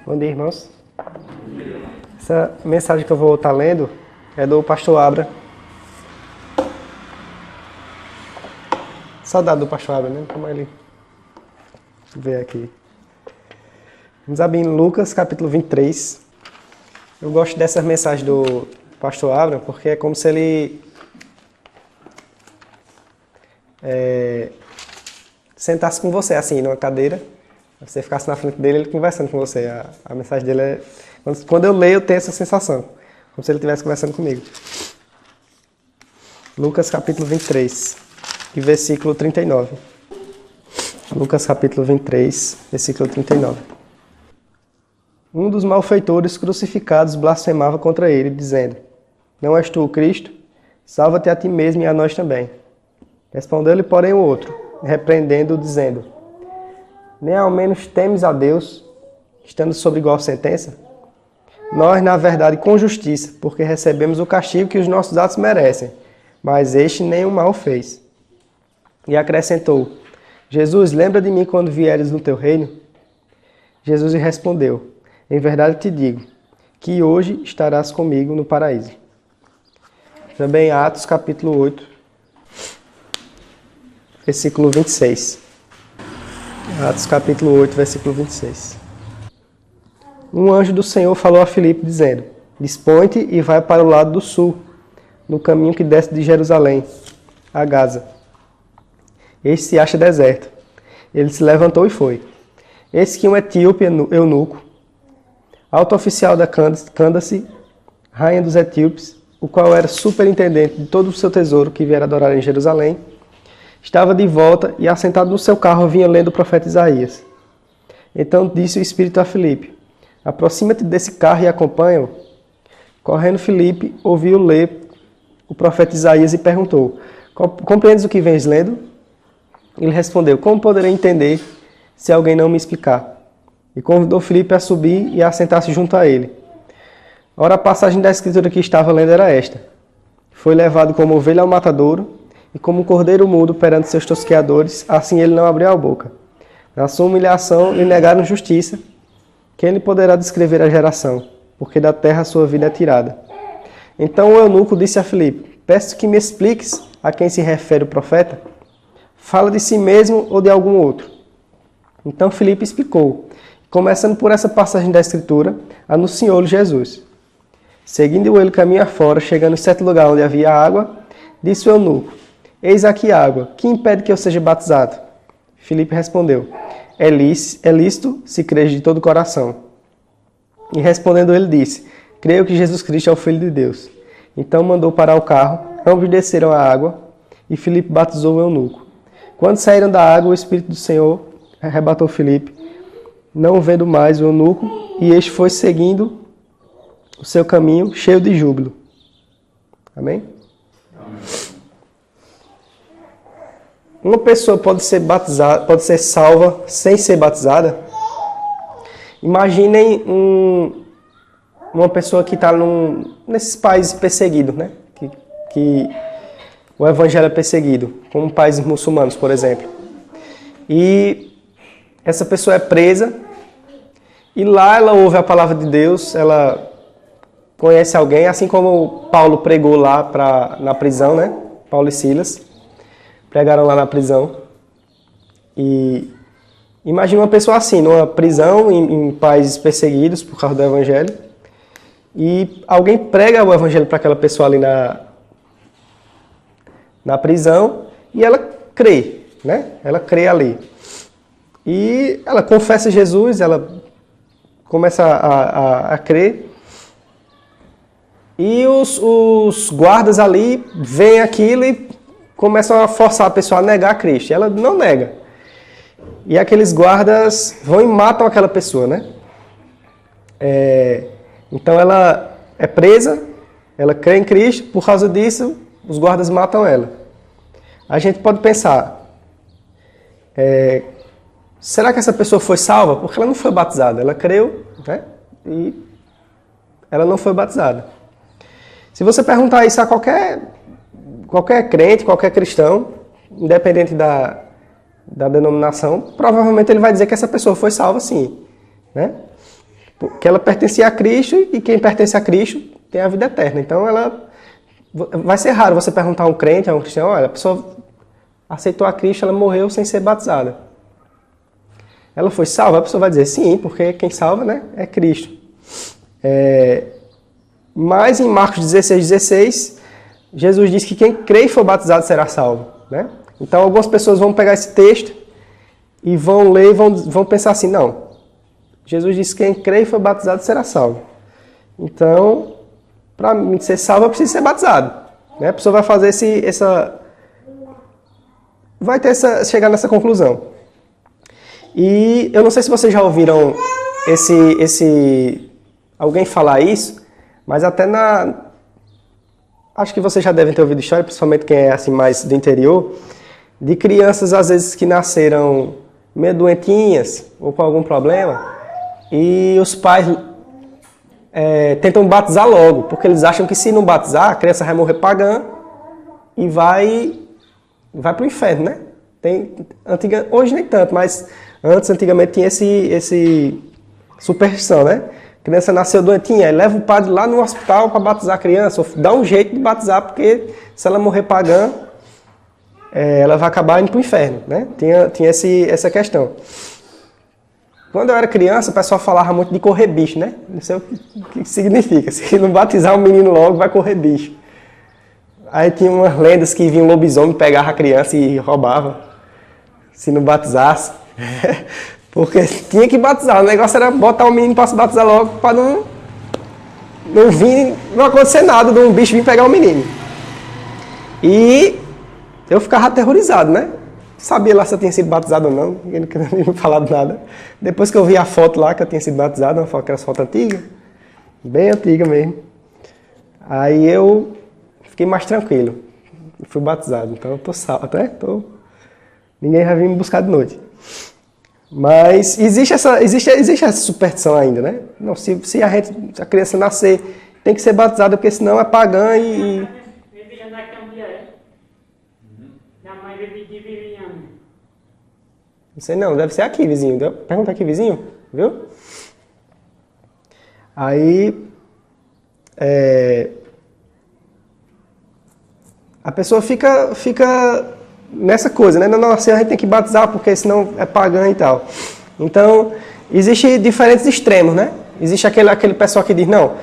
Bom dia, irmãos. Essa mensagem que eu vou estar lendo é do pastor Abra. Saudade do pastor Abra, né? Como ele vê aqui. Vamos abrir em Lucas, capítulo 23. Eu gosto dessas mensagens do pastor Abra porque é como se ele sentasse com você, assim, numa cadeira. Você ficasse na frente dele, ele conversando com você. A mensagem dele é... Quando eu leio, eu tenho essa sensação. Como se ele estivesse conversando comigo. Lucas capítulo 23, e versículo 39. Lucas capítulo 23, versículo 39. Um dos malfeitores crucificados blasfemava contra ele, dizendo: Não és tu o Cristo? Salva-te a ti mesmo e a nós também. Respondeu-lhe, porém, o outro, repreendendo-o, dizendo: Nem ao menos temes a Deus, estando sob igual sentença? Nós, na verdade, com justiça, porque recebemos o castigo que os nossos atos merecem, mas este nenhum mal fez. E acrescentou: Jesus, lembra de mim quando vieres no teu reino? Jesus lhe respondeu: Em verdade te digo, que hoje estarás comigo no paraíso. Também Atos capítulo 8, versículo 26. Atos capítulo 8, versículo 26. Um anjo do Senhor falou a Filipe, dizendo: Dispõe-te e vai para o lado do sul, no caminho que desce de Jerusalém a Gaza. Este se acha deserto. Ele se levantou e foi. Eis que um etíope eunuco, alto oficial da Cândace, rainha dos etíopes, o qual era superintendente de todo o seu tesouro que viera adorar em Jerusalém, estava de volta e, assentado no seu carro, vinha lendo o profeta Isaías. Então disse o Espírito a Filipe: Aproxima-te desse carro e acompanha-o. Correndo Filipe, ouviu ler o profeta Isaías e perguntou: Compreendes o que vens lendo? Ele respondeu: Como poderei entender se alguém não me explicar? E convidou Filipe a subir e a sentar-se junto a ele. Ora, a passagem da escritura que estava lendo era esta: Foi levado como ovelha ao matadouro, e como um cordeiro mudo perante seus tosqueadores, assim ele não abriu a boca. Na sua humilhação lhe negaram justiça. Quem lhe poderá descrever a geração? Porque da terra a sua vida é tirada. Então o eunuco disse a Filipe: Peço que me expliques a quem se refere o profeta. Fala de si mesmo ou de algum outro? Então Filipe explicou. Começando por essa passagem da escritura, anunciou-lhe Jesus. Seguindo ele caminho afora, chegando em certo lugar onde havia água, disse o eunuco: Eis aqui água, que impede que eu seja batizado? Filipe respondeu: É lícito, se crês de todo o coração. E respondendo ele disse: Creio que Jesus Cristo é o Filho de Deus. Então mandou parar o carro, ambos desceram a água, e Filipe batizou o eunuco. Quando saíram da água, o Espírito do Senhor arrebatou Filipe, não vendo mais o eunuco, e este foi seguindo o seu caminho, cheio de júbilo. Amém? Uma pessoa pode ser batizada, pode ser salva sem ser batizada? Imaginem uma pessoa que está nesses países perseguidos, né? Que o evangelho é perseguido, como países muçulmanos, por exemplo. E essa pessoa é presa, e lá ela ouve a palavra de Deus, ela conhece alguém, assim como Paulo pregou lá na prisão, né? Paulo e Silas pregaram lá na prisão. E imagina uma pessoa assim, numa prisão, em países perseguidos por causa do evangelho, e alguém prega o evangelho para aquela pessoa ali na prisão, e ela crê, né? Ela crê ali. E ela confessa Jesus, ela começa a crer, e os guardas ali veem aquilo e começam a forçar a pessoa a negar Cristo. E ela não nega. E aqueles guardas vão e matam aquela pessoa, né? Então ela é presa, ela crê em Cristo, por causa disso, os guardas matam ela. A gente pode pensar, será que essa pessoa foi salva? Porque ela não foi batizada, ela creu, né? E ela não foi batizada. Se você perguntar isso a qualquer crente, qualquer cristão, independente da denominação, provavelmente ele vai dizer que essa pessoa foi salva sim, né? Porque ela pertencia a Cristo e quem pertence a Cristo tem a vida eterna. Então, vai ser raro você perguntar a um crente, a um cristão, olha, a pessoa aceitou a Cristo, ela morreu sem ser batizada. Ela foi salva? A pessoa vai dizer sim, porque quem salva, né, é Cristo. Mas em Marcos 16, Jesus diz que quem crê e for batizado será salvo, né? Então algumas pessoas vão pegar esse texto e vão ler e vão pensar assim, não, Jesus disse que quem crê e for batizado será salvo. Então, para mim ser salvo, eu preciso ser batizado, né? A pessoa vai fazer chegar nessa conclusão. E eu não sei se vocês já ouviram alguém falar isso, mas até acho que vocês já devem ter ouvido história, principalmente quem é assim mais do interior, de crianças às vezes que nasceram meio doentinhas ou com algum problema e os pais tentam batizar logo, porque eles acham que se não batizar, a criança vai morrer pagã e vai para o inferno, né? Hoje nem tanto, mas antigamente tinha esse superstição, né? A criança nasceu doentinha, leva o padre lá no hospital para batizar a criança, ou dá um jeito de batizar, porque se ela morrer pagã, ela vai acabar indo para o inferno, né? Tinha essa questão. Quando eu era criança, o pessoal falava muito de correr bicho, né? Não sei o que significa. Se não batizar o menino logo, vai correr bicho. Aí tinha umas lendas que vinha um lobisomem, pegava a criança e roubava, se não batizasse. Porque tinha que batizar. O negócio era botar o menino para se batizar logo, para não acontecer nada de um bicho vir pegar o menino. E eu ficava aterrorizado, né? Sabia lá se eu tinha sido batizado ou não, ninguém nunca me falado nada. Depois que eu vi a foto lá que eu tinha sido batizado, aquela foto antiga, bem antiga mesmo. Aí eu fiquei mais tranquilo. Fui batizado, então eu tô salvo, até ninguém vai vir me buscar de noite. Mas existe essa superstição ainda, né? Não, se a criança nascer, tem que ser batizada, porque senão é pagã e... Não sei não, deve ser aqui, vizinho. Pergunta aqui, vizinho, viu? Aí... a pessoa fica nessa coisa, né? Não, assim, a gente tem que batizar porque senão é pagã e tal. Então, existe diferentes extremos, né? Existe aquele pessoal que diz, não,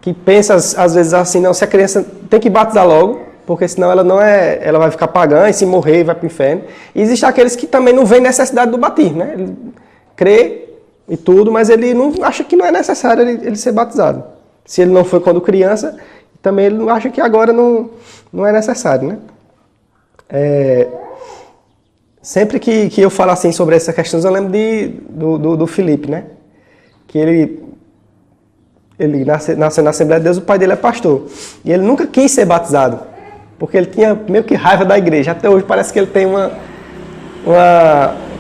que pensa às vezes assim, não, se a criança tem que batizar logo, porque senão ela vai ficar pagã e se morrer vai para o inferno. E existe aqueles que também não veem necessidade do batismo, né? Ele crê e tudo, mas ele não acha que não é necessário ele ser batizado. Se ele não foi quando criança, também ele não acha que agora não é necessário, né? Sempre que eu falo assim sobre essas questões, eu lembro do Felipe, né? Que ele nasceu na Assembleia de Deus, o pai dele é pastor. E ele nunca quis ser batizado, porque ele tinha meio que raiva da igreja. Até hoje parece que ele tem uma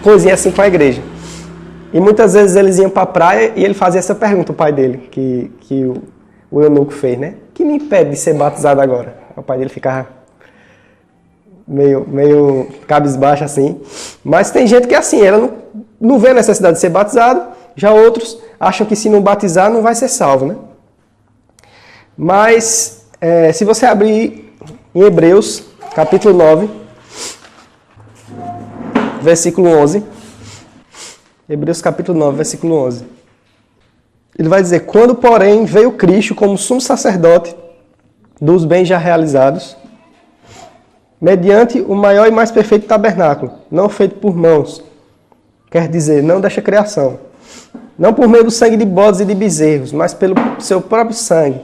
coisinha assim com a igreja. E muitas vezes eles iam para a praia e ele fazia essa pergunta ao pai dele, que o eunuco fez, né? O que me impede de ser batizado agora? O pai dele ficava meio cabisbaixo assim. Mas tem gente que é assim, ela não vê a necessidade de ser batizado, já outros acham que se não batizar não vai ser salvo, né? Mas se você abrir em Hebreus, capítulo 9, versículo 11. Hebreus capítulo 9, versículo 11. Ele vai dizer, quando, porém, veio Cristo como sumo sacerdote dos bens já realizados, mediante o maior e mais perfeito tabernáculo, não feito por mãos, quer dizer, não desta criação, não por meio do sangue de bodes e de bezerros, mas pelo seu próprio sangue,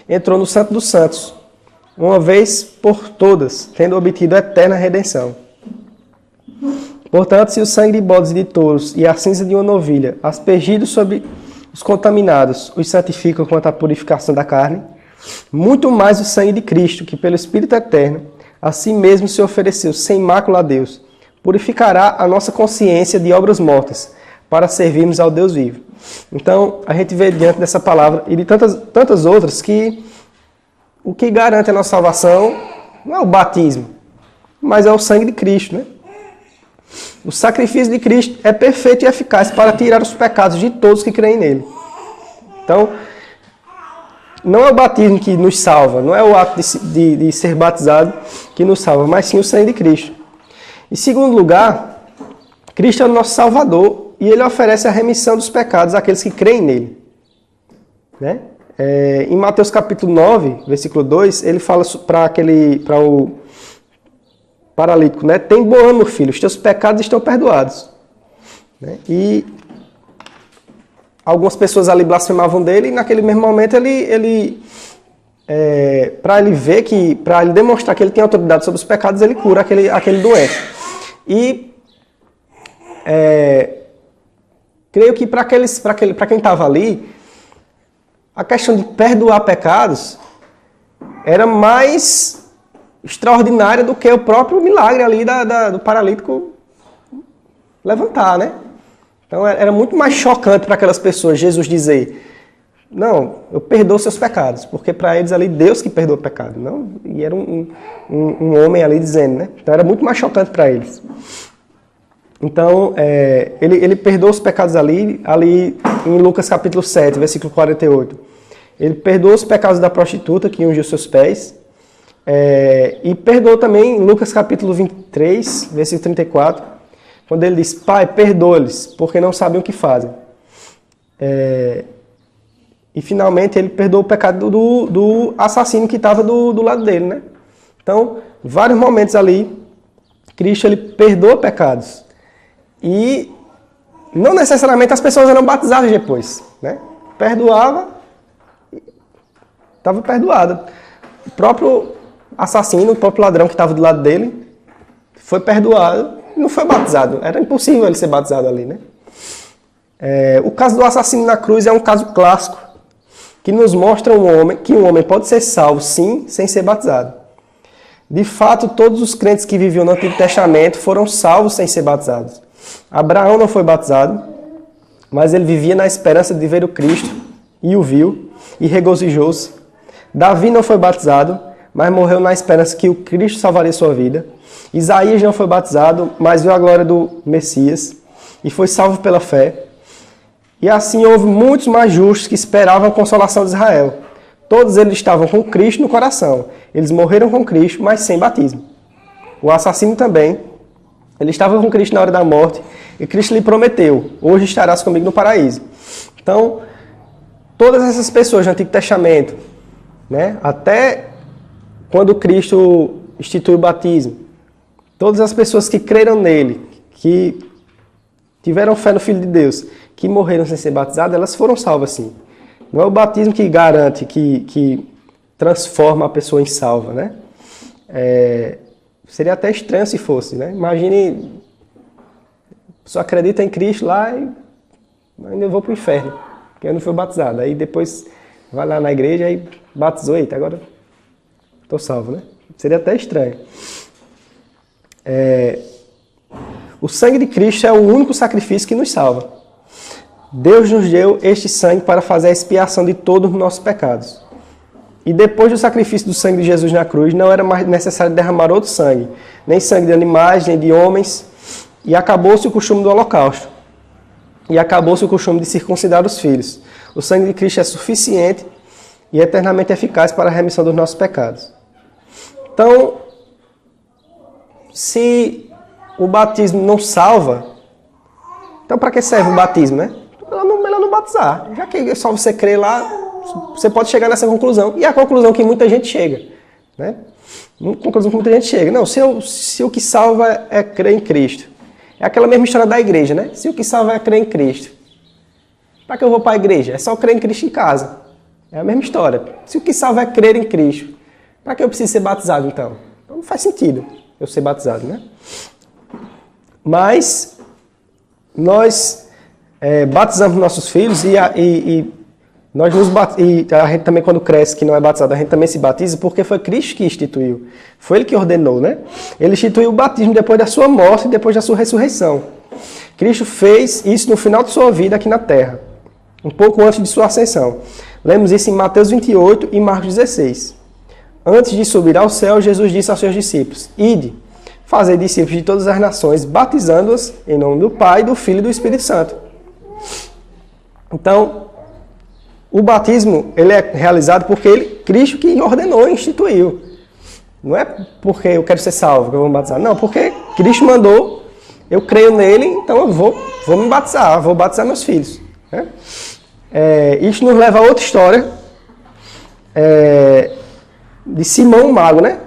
entrou no Santo dos Santos, uma vez por todas, tendo obtido a eterna redenção. Portanto, se o sangue de bodes e de touros e a cinza de uma novilha, aspergidos sobre os contaminados, os santificam quanto à purificação da carne, muito mais o sangue de Cristo, que pelo Espírito Eterno, a si mesmo se ofereceu sem mácula a Deus, purificará a nossa consciência de obras mortas, para servirmos ao Deus vivo. Então, a gente vê diante dessa palavra e de tantas outras que o que garante a nossa salvação não é o batismo, mas é o sangue de Cristo, né? O sacrifício de Cristo é perfeito e eficaz para tirar os pecados de todos que creem nele. Então, não é o batismo que nos salva, não é o ato de ser batizado que nos salva, mas sim o sangue de Cristo. Em segundo lugar, Cristo é o nosso Salvador e Ele oferece a remissão dos pecados àqueles que creem nele. Né? Em Mateus capítulo 9, versículo 2, ele fala para o paralítico, né? Tem bom ânimo, filho, os teus pecados estão perdoados. Né? E algumas pessoas ali blasfemavam dele e naquele mesmo momento para ele ver que, para ele demonstrar que ele tem autoridade sobre os pecados, ele cura aquele doente. E creio que para quem estava ali, a questão de perdoar pecados era mais extraordinária do que o próprio milagre ali do paralítico levantar, né? Então era muito mais chocante para aquelas pessoas Jesus dizer: não, eu perdoo seus pecados, porque para eles ali Deus que perdoa o pecado, não? E era um homem ali dizendo, né? Então era muito mais chocante para eles. Então ele perdoa os pecados ali em Lucas capítulo 7, versículo 48. Ele perdoou os pecados da prostituta que ungiu seus pés, e perdoou também em Lucas capítulo 23, versículo 34, quando ele diz: Pai, perdoa-lhes, porque não sabem o que fazem. E finalmente ele perdoou o pecado do assassino que estava do lado dele, né? Então, vários momentos ali, Cristo ele perdoa pecados. E não necessariamente as pessoas eram batizadas depois, né? Perdoava, estava perdoado. O próprio assassino, o próprio ladrão que estava do lado dele, foi perdoado e não foi batizado. Era impossível ele ser batizado ali, né? O caso do assassino na cruz é um caso clássico, que nos mostra que um homem pode ser salvo, sim, sem ser batizado. De fato, todos os crentes que viviam no Antigo Testamento foram salvos sem ser batizados. Abraão não foi batizado, mas ele vivia na esperança de ver o Cristo, e o viu, e regozijou-se. Davi não foi batizado, mas morreu na esperança que o Cristo salvaria sua vida. Isaías não foi batizado, mas viu a glória do Messias, e foi salvo pela fé. E assim houve muitos mais justos que esperavam a consolação de Israel. Todos eles estavam com Cristo no coração. Eles morreram com Cristo, mas sem batismo. O assassino também. Ele estava com Cristo na hora da morte. E Cristo lhe prometeu: hoje estarás comigo no paraíso. Então, todas essas pessoas do Antigo Testamento, né, até quando Cristo institui o batismo, todas as pessoas que creram nele, que tiveram fé no Filho de Deus, que morreram sem ser batizadas, elas foram salvas sim. Não é o batismo que garante, que transforma a pessoa em salva, né? Seria até estranho se fosse, né? Imagine, a pessoa acredita em Cristo lá e ainda vou para o inferno, porque eu não fui batizado. Aí depois vai lá na igreja e batizou, eita, agora estou salvo, né? Seria até estranho. O sangue de Cristo é o único sacrifício que nos salva. Deus nos deu este sangue para fazer a expiação de todos os nossos pecados. E depois do sacrifício do sangue de Jesus na cruz, não era mais necessário derramar outro sangue, nem sangue de animais, nem de homens, e acabou-se o costume do holocausto. E acabou-se o costume de circuncidar os filhos. O sangue de Cristo é suficiente e eternamente eficaz para a remissão dos nossos pecados. Então, se o batismo não salva, então para que serve o batismo, né? Melhor não batizar. Já que é só você crer lá, você pode chegar nessa conclusão. E a conclusão que muita gente chega, né? Conclusão que muita gente chega. Não, se o que salva é crer em Cristo. É aquela mesma história da igreja, né? Se o que salva é crer em Cristo, para que eu vou para a igreja? É só crer em Cristo em casa. É a mesma história. Se o que salva é crer em Cristo, para que eu preciso ser batizado então? Então não faz sentido eu ser batizado, né? Mas nós batizamos nossos filhos e a gente também, quando cresce, que não é batizado, a gente também se batiza, porque foi Cristo que instituiu. Foi Ele que ordenou, né? Ele instituiu o batismo depois da sua morte e depois da sua ressurreição. Cristo fez isso no final de sua vida aqui na terra, um pouco antes de sua ascensão. Lemos isso em Mateus 28 e Marcos 16. Antes de subir ao céu, Jesus disse aos seus discípulos: Ide, fazei discípulos de todas as nações, batizando-os em nome do Pai, do Filho e do Espírito Santo. Então, o batismo ele é realizado porque Cristo que ordenou e instituiu. Não é porque eu quero ser salvo que eu vou me batizar. Não, porque Cristo mandou, eu creio nele, então eu vou me batizar, vou batizar meus filhos. Né? Isso nos leva a outra história de Simão o Mago, né?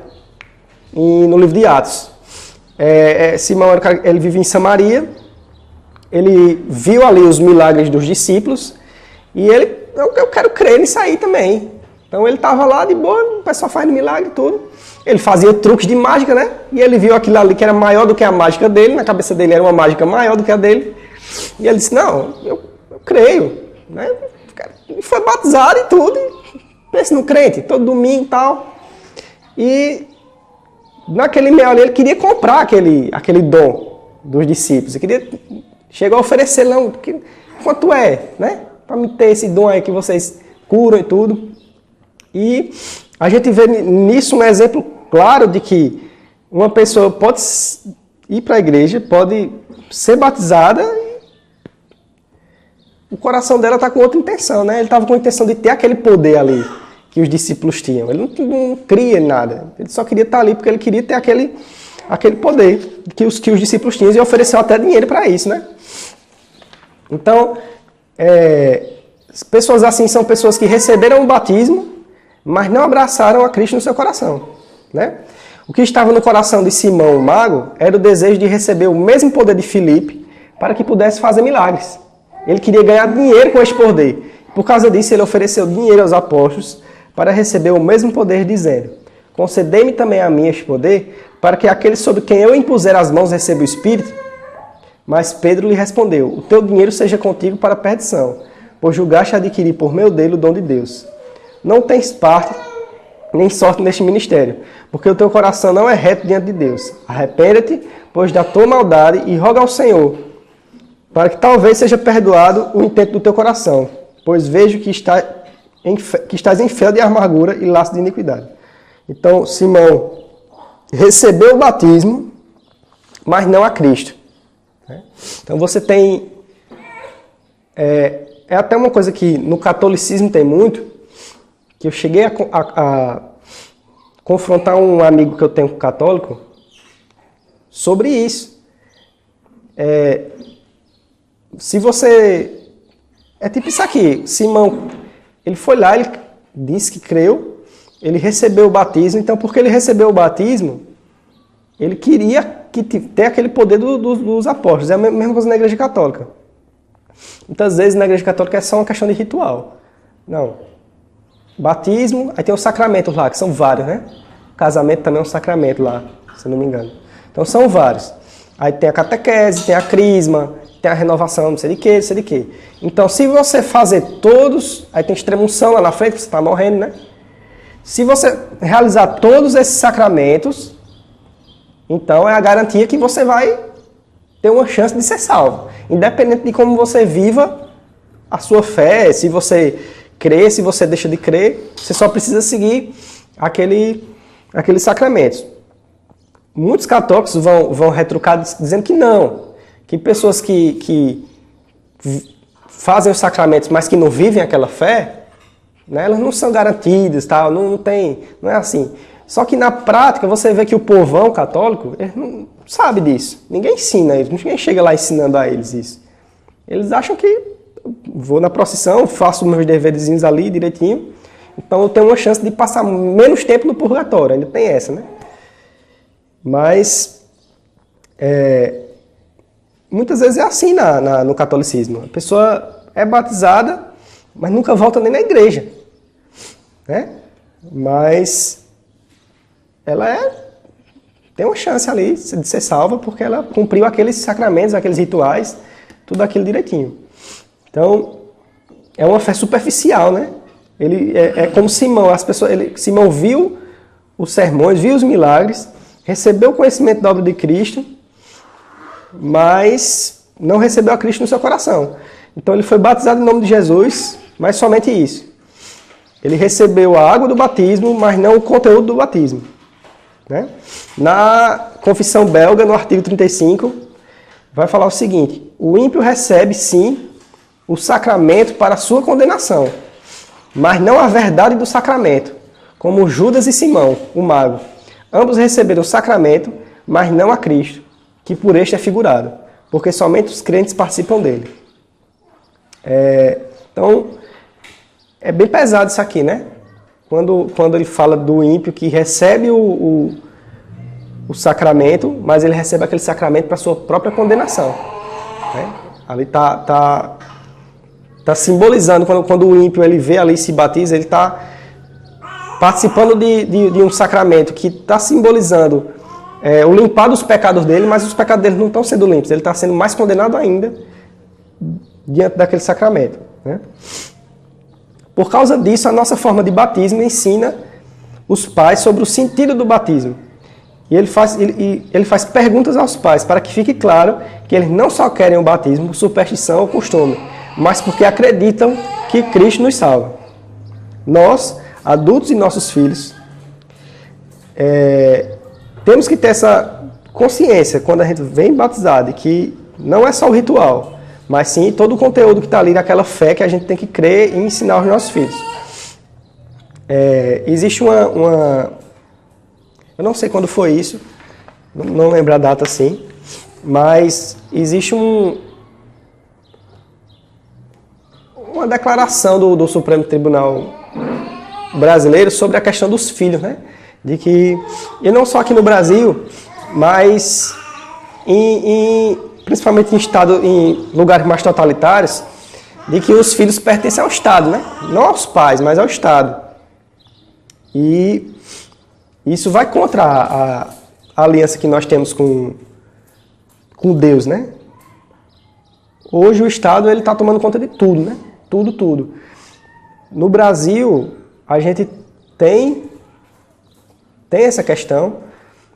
No livro de Atos. Simão ele vivia em Samaria, ele viu ali os milagres dos discípulos e eu quero crer nisso aí também. Então ele estava lá de boa, o pessoal faz milagre e tudo. Ele fazia truques de mágica, né? E ele viu aquilo ali que era maior do que a mágica dele, na cabeça dele era uma mágica maior do que a dele. E ele disse, não, eu creio. Né? E foi batizado e tudo. Pensa no crente, todo domingo e tal. E naquele meio ali ele queria comprar aquele dom dos discípulos. Chegou a oferecer, não, quanto é, né? Para me ter esse dom aí que vocês curam e tudo. E a gente vê nisso um exemplo claro de que uma pessoa pode ir para a igreja, pode ser batizada e o coração dela está com outra intenção, né? Ele estava com a intenção de ter aquele poder ali que os discípulos tinham. Ele não cria nada. Ele só queria estar ali porque ele queria ter aquele poder que os discípulos tinham e ofereceu até dinheiro para isso, né? Então, pessoas assim são pessoas que receberam o batismo, mas não abraçaram a Cristo no seu coração. Né? O que estava no coração de Simão, o mago, era o desejo de receber o mesmo poder de Filipe para que pudesse fazer milagres. Ele queria ganhar dinheiro com este poder. Por causa disso, ele ofereceu dinheiro aos apóstolos para receber o mesmo poder, dizendo: concedei-me também a mim este poder, para que aquele sobre quem eu impuser as mãos receba o Espírito. Mas Pedro lhe respondeu: o teu dinheiro seja contigo para a perdição, pois julgaste adquirir por meio dele o dom de Deus. Não tens parte nem sorte neste ministério, porque o teu coração não é reto diante de Deus. Arrepende-te, pois, da tua maldade e roga ao Senhor, para que talvez seja perdoado o intento do teu coração, pois vejo que estás em fel de amargura e laço de iniquidade. Então, Simão recebeu o batismo, mas não a Cristo. Então você tem... É até uma coisa que no catolicismo tem muito, que eu cheguei a confrontar um amigo que eu tenho católico sobre isso. Se você... É tipo isso aqui, Simão, ele foi lá, ele disse que creu, ele recebeu o batismo, então porque ele recebeu o batismo, ele queria ter aquele poder dos apóstolos. É a mesma coisa na Igreja Católica. Muitas vezes na Igreja Católica é só uma questão de ritual. Não. Batismo, aí tem os sacramentos lá, que são vários, né? O casamento também é um sacramento lá, se eu não me engano. Então são vários. Aí tem a catequese, tem a crisma, tem a renovação, não sei de quê, não sei de quê. Então se você fazer todos, aí tem extrema-unção lá na frente, você está morrendo, né? Se você realizar todos esses sacramentos, então é a garantia que você vai ter uma chance de ser salvo. Independente de como você viva a sua fé, se você crê, se você deixa de crer, você só precisa seguir aqueles sacramentos. Muitos católicos vão retrucar dizendo que não, que pessoas que fazem os sacramentos, mas que não vivem aquela fé, né, elas não são garantidas, tal, não é assim. Só que na prática você vê que o povão católico ele não sabe disso. Ninguém ensina eles, ninguém chega lá ensinando a eles isso. Eles acham que vou na procissão, faço meus deverzinhos ali direitinho, então eu tenho uma chance de passar menos tempo no purgatório, ainda tem essa, né? Mas muitas vezes é assim no catolicismo. A pessoa é batizada, mas nunca volta nem na igreja, né? Mas ela tem uma chance ali de ser salva porque ela cumpriu aqueles sacramentos, aqueles rituais, tudo aquilo direitinho. Então, é uma fé superficial, né? Ele é como Simão. Simão viu os sermões, viu os milagres, recebeu o conhecimento da obra de Cristo, mas não recebeu a Cristo no seu coração. Então, ele foi batizado em nome de Jesus, mas somente isso. Ele recebeu a água do batismo, mas não o conteúdo do batismo. Né? Na Confissão Belga, no artigo 35, vai falar o seguinte: o ímpio recebe, sim, o sacramento para a sua condenação, mas não a verdade do sacramento, como Judas e Simão, o mago. Ambos receberam o sacramento, mas não a Cristo, que por este é figurado, porque somente os crentes participam dele. Então, é bem pesado isso aqui, né? Quando ele fala do ímpio que recebe o sacramento, mas ele recebe aquele sacramento para sua própria condenação. Né? Ali está simbolizando, quando o ímpio ele vê ali e se batiza, ele está participando de um sacramento que está simbolizando o limpar dos pecados dele, mas os pecados dele não estão sendo limpos, ele está sendo mais condenado ainda diante daquele sacramento. Né? Por causa disso, a nossa forma de batismo ensina os pais sobre o sentido do batismo. E ele faz perguntas aos pais para que fique claro que eles não só querem o batismo por superstição ou costume, mas porque acreditam que Cristo nos salva. Nós, adultos e nossos filhos, temos que ter essa consciência quando a gente vem batizado, que não é só o ritual, mas sim todo o conteúdo que está ali naquela fé que a gente tem que crer e ensinar aos nossos filhos. Existe uma... Eu não sei quando foi isso, não lembro a data assim, mas existe uma declaração do Supremo Tribunal Brasileiro sobre a questão dos filhos, né? De que, e não só aqui no Brasil, mas principalmente em lugares mais totalitários, de que os filhos pertencem ao Estado, né? Não aos pais, mas ao Estado. E isso vai contra a aliança que nós temos com Deus, né? Hoje o Estado está tomando conta de tudo, né? Tudo. No Brasil, a gente tem essa questão,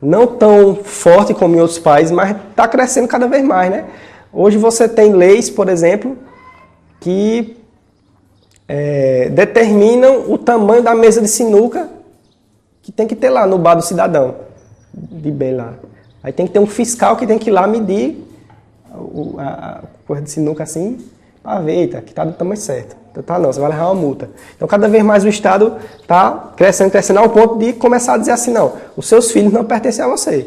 não tão forte como em outros países, mas está crescendo cada vez mais, né? Hoje você tem leis, por exemplo, que determinam o tamanho da mesa de sinuca que tem que ter lá no bar do cidadão, de bem lá. Aí tem que ter um fiscal que tem que ir lá medir a coisa de sinuca assim, para ver, que está do tamanho certo. Então tá não, você vai levar uma multa. Então cada vez mais o Estado está crescendo ao ponto de começar a dizer assim, não, os seus filhos não pertencem a você,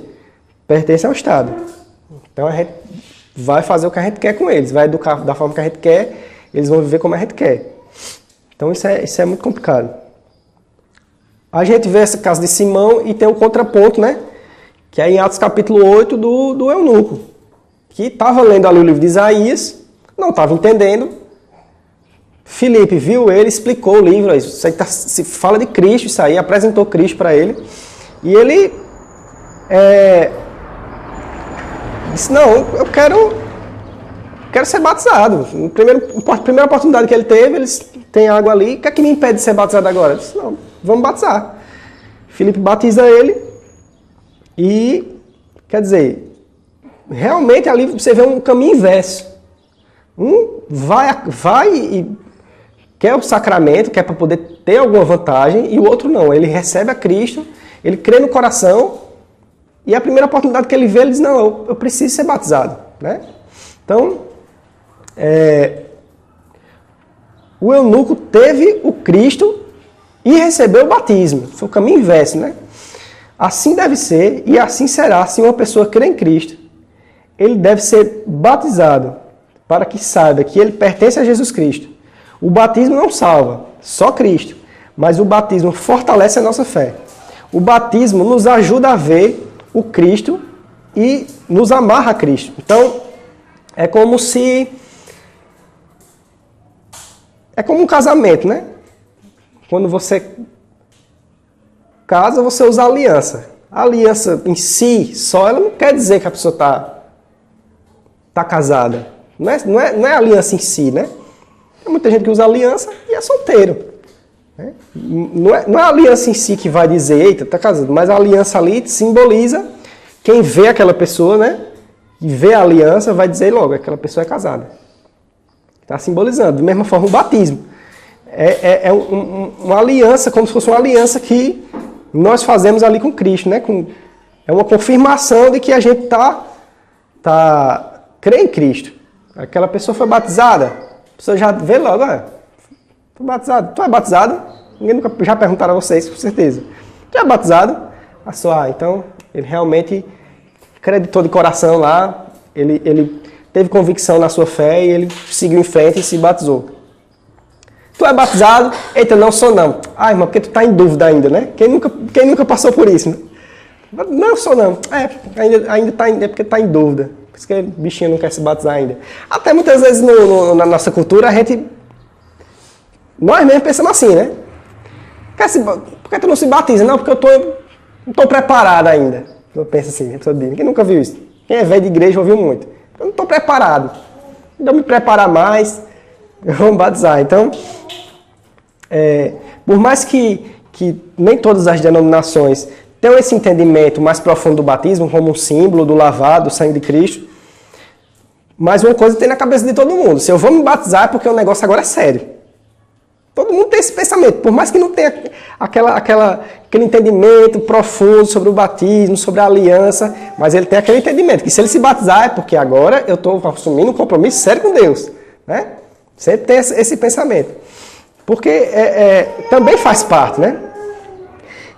pertencem ao Estado. Então a gente vai fazer o que a gente quer com eles, vai educar da forma que a gente quer, eles vão viver como a gente quer. Então isso é muito complicado. A gente vê esse caso de Simão e tem o contraponto, né? Que é em Atos capítulo 8 do eunuco, que estava lendo ali o livro de Isaías, não estava entendendo. Filipe viu ele, explicou o livro, isso aí se fala de Cristo, isso aí, apresentou Cristo para ele. E ele disse, não, eu quero ser batizado. A primeira oportunidade que ele teve, eles têm água ali, o que é que me impede de ser batizado agora? Ele disse, não, vamos batizar. Filipe batiza ele e, quer dizer, realmente ali você vê um caminho inverso. Um vai e quer o sacramento, quer para poder ter alguma vantagem, e o outro não. Ele recebe a Cristo, ele crê no coração, e a primeira oportunidade que ele vê, ele diz, não, eu preciso ser batizado. Né? Então, o eunuco teve o Cristo e recebeu o batismo. Foi o caminho inverso, né? Assim deve ser e assim será se uma pessoa crê em Cristo. Ele deve ser batizado para que saiba que ele pertence a Jesus Cristo. O batismo não salva, só Cristo. Mas o batismo fortalece a nossa fé. O batismo nos ajuda a ver o Cristo e nos amarra a Cristo. Então, é como um casamento, né? Quando você casa, você usa aliança. A aliança em si, só, ela não quer dizer que a pessoa tá casada. Não é a aliança em si, né? Tem muita gente que usa aliança e é solteiro. Né? Não é a aliança em si que vai dizer, eita, tá casado. Mas a aliança ali simboliza quem vê aquela pessoa, né? E vê a aliança, vai dizer logo, aquela pessoa é casada. Está simbolizando. Da mesma forma, o batismo. Uma aliança, como se fosse uma aliança que nós fazemos ali com Cristo, né? É uma confirmação de que a gente crê em Cristo. Aquela pessoa foi batizada, a pessoa já vê logo, Tô batizado. Tu é batizado? Ninguém nunca já perguntaram a vocês, com certeza. Tu é batizado? Então, ele realmente acreditou de coração lá, ele teve convicção na sua fé e ele seguiu em frente e se batizou. Tu é batizado? Eita, não sou não. Irmão, porque tu tá em dúvida ainda, né? Quem nunca passou por isso, né? Não sou não. Ainda tá é porque tá em dúvida. Por isso que o bichinho não quer se batizar ainda. Até muitas vezes na nossa cultura, nós mesmos pensamos assim, né? Por que tu não se batiza? Não, porque não estou preparado ainda. Eu penso assim, a pessoa diz, quem nunca viu isso? Quem é velho de igreja ouviu muito. Eu não estou preparado. Então me preparar mais, eu vou me batizar. Então, por mais que nem todas as denominações tenham esse entendimento mais profundo do batismo, como um símbolo do lavado, do sangue de Cristo, mas uma coisa tem na cabeça de todo mundo. Se eu vou me batizar é porque o negócio agora é sério. Todo mundo tem esse pensamento, por mais que não tenha aquele entendimento profundo sobre o batismo, sobre a aliança, mas ele tem aquele entendimento, que se ele se batizar é porque agora eu estou assumindo um compromisso sério com Deus. Né? Sempre tem esse pensamento. Porque também faz parte, né?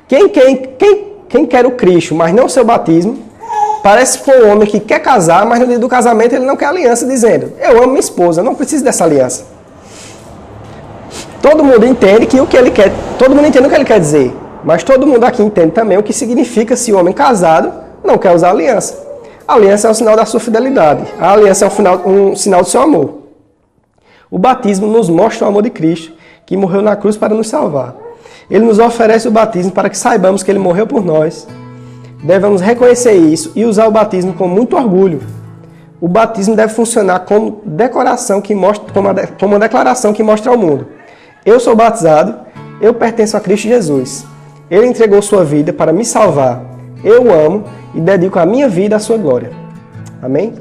Quem quer o Cristo, mas não o seu batismo, parece que foi um homem que quer casar, mas no dia do casamento ele não quer aliança, dizendo, eu amo minha esposa, eu não preciso dessa aliança. Todo mundo entende que o que ele quer, todo mundo entende o que ele quer dizer, mas todo mundo aqui entende também o que significa se o homem casado não quer usar aliança. A aliança é um sinal da sua fidelidade, a aliança é um sinal do seu amor. O batismo nos mostra o amor de Cristo, que morreu na cruz para nos salvar. Ele nos oferece o batismo para que saibamos que ele morreu por nós. Devemos reconhecer isso e usar o batismo com muito orgulho. O batismo deve funcionar como decoração que mostra, como uma declaração que mostra ao mundo: eu sou batizado, eu pertenço a Cristo Jesus. Ele entregou sua vida para me salvar. Eu o amo e dedico a minha vida à sua glória. Amém?